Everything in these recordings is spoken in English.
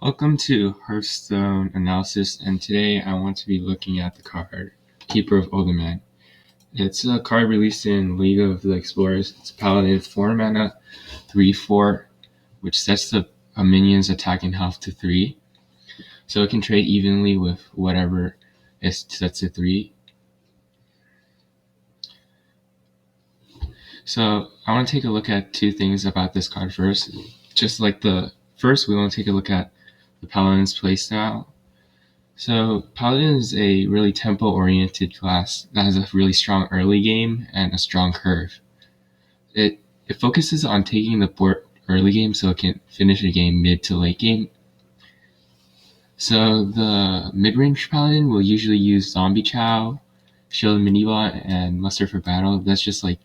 Welcome to Hearthstone analysis, and today I want to be looking at the card Keeper of Uldaman. It's a card released in League of the Explorers. It's a paladin 4 mana, 3/4, which sets the minion's attack and health to 3. So it can trade evenly with whatever it sets to 3. So I want to take a look at two things about this card first. Just like the first, we want to take a look at the paladin's playstyle. So Paladin is a really tempo-oriented class that has a really strong early game and a strong curve. It focuses on taking the board early game so it can finish a game mid to late game. So the mid-range Paladin will usually use Zombie Chow, Shield Minibot, and Muster for Battle. That's just like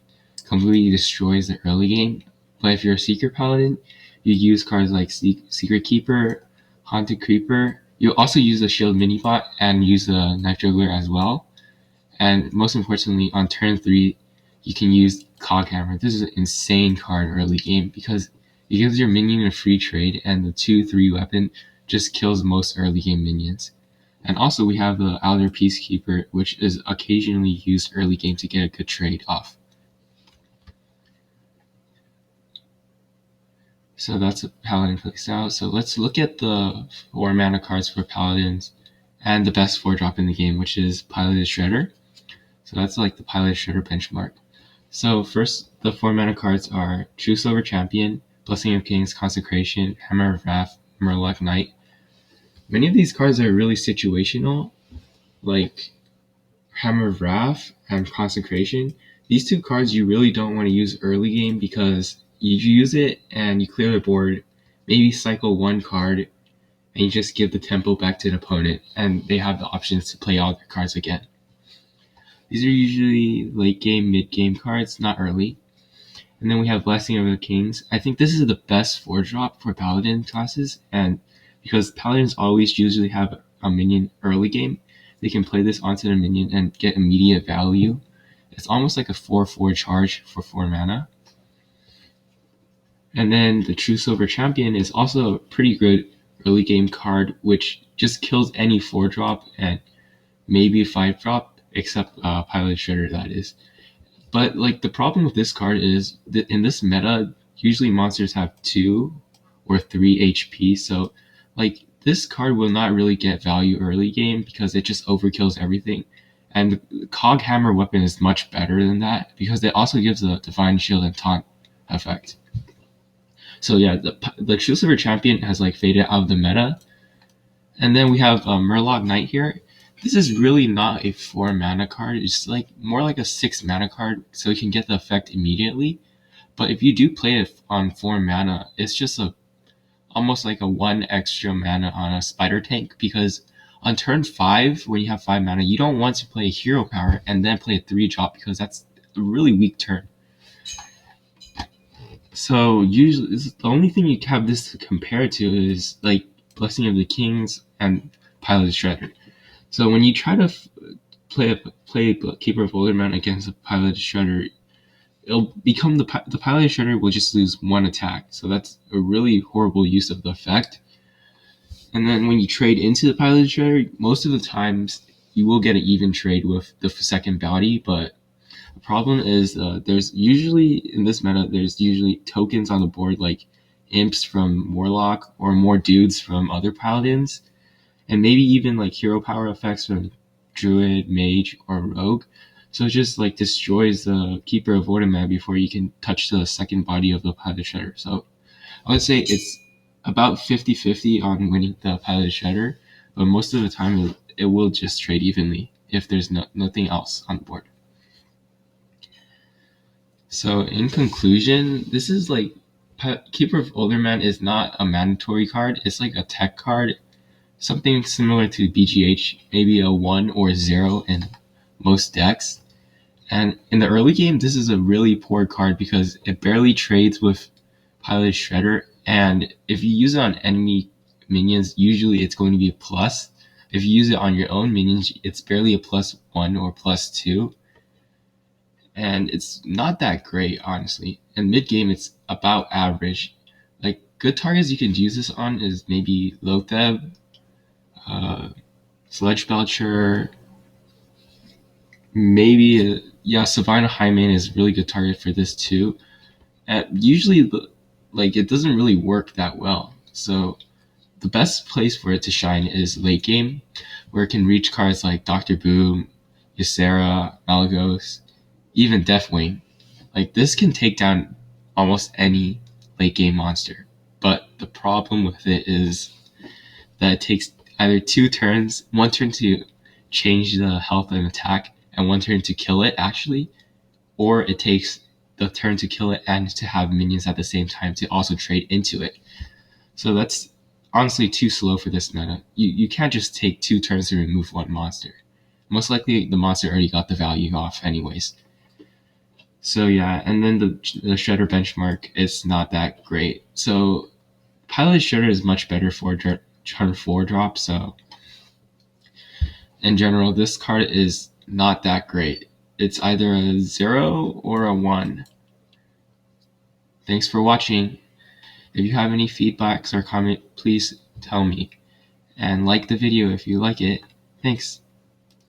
completely destroys the early game. But if you're a Secret Paladin, you use cards like Secret Keeper, Haunted Creeper. You also use the Shield Minibot and use the Knife Juggler as well. And most importantly, on turn 3, you can use Cog Hammer. This is an insane card early game because it gives your minion a free trade, and the 2/3 weapon just kills most early game minions. And also we have the Outer Peacekeeper, which is occasionally used early game to get a good trade off. So that's a Paladin playstyle. So let's look at the 4 mana cards for Paladins and the best 4-drop in the game, which is Piloted Shredder. So that's like the Piloted Shredder benchmark. So first, the 4 mana cards are True Silver Champion, Blessing of Kings, Consecration, Hammer of Wrath, Murloc Knight. Many of these cards are really situational, like Hammer of Wrath and Consecration. These two cards you really don't want to use early game because you use it and you clear the board, maybe cycle one card, and you just give the tempo back to the opponent, and they have the options to play all their cards again. These are usually late game, mid game cards, not early. And then we have Blessing of the Kings. I think this is the best 4-drop for Paladin classes, and because Paladins always usually have a minion early game, they can play this onto the minion and get immediate value. It's almost like a 4/4 charge for 4 mana. And then the True Silver Champion is also a pretty good early game card, which just kills any 4-drop and maybe 5-drop, except Pilot Shredder, that is. But like the problem with this card is that in this meta, usually monsters have 2 or 3 HP, so like this card will not really get value early game because it just overkills everything. And the Cog Hammer weapon is much better than that because it also gives a Divine Shield and Taunt effect. So yeah, the True Silver Champion has like faded out of the meta. And then we have Murloc Knight here. This is really not a 4 mana card. It's like more like a 6 mana card, so you can get the effect immediately. But if you do play it on 4 mana, it's just almost like a 1 extra mana on a spider tank, because on turn 5, when you have 5 mana, you don't want to play a hero power and then play a 3-drop because that's a really weak turn. So usually the only thing you have this to compare to is like Blessing of the Kings and Pilot Shredder. So when you try to play Keeper of Uldaman against a Pilot Shredder, it'll become the Pilot Shredder will just lose 1 attack. So that's a really horrible use of the effect. And then when you trade into the Pilot Shredder, most of the times you will get an even trade with the second body, but the problem is there's usually, in this meta, there's usually tokens on the board like imps from Warlock or more dudes from other paladins, and maybe even like hero power effects from Druid, Mage, or Rogue. So it just like destroys the Keeper of Uldaman before you can touch the second body of the Pilot Shredder. So I would say it's about 50-50 on winning the Pilot Shredder, but most of the time it will just trade evenly if there's nothing else on the board. So in conclusion, this is like Keeper of Uldaman is not a mandatory card. It's like a tech card, something similar to BGH, maybe a 1 or 0 in most decks. And in the early game, this is a really poor card because it barely trades with Pilot Shredder, and if you use it on enemy minions, usually it's going to be a plus. If you use it on your own minions, it's barely a +1 or +2. And it's not that great, honestly. In mid game, it's about average. Like good targets you can use this on is maybe Lotheb, Sledge Belcher, maybe Savannah Highman is a really good target for this too. Usually, like it doesn't really work that well. So the best place for it to shine is late game, where it can reach cards like Doctor Boom, Ysera, Malagos, even Deathwing. Like this can take down almost any late game monster. But the problem with it is that it takes either 2 turns, 1 turn to change the health and attack, and 1 turn to kill it actually, or it takes the turn to kill it and to have minions at the same time to also trade into it. So that's honestly too slow for this meta. You can't just take 2 turns to remove one monster. Most likely the monster already got the value off anyways. So yeah, and then the Shredder benchmark is not that great. So Pilot Shredder is much better for turn 4 drop, so in general this card is not that great. It's either a 0 or a 1. Thanks for watching. If you have any feedbacks or comment, please tell me. And like the video if you like it. Thanks.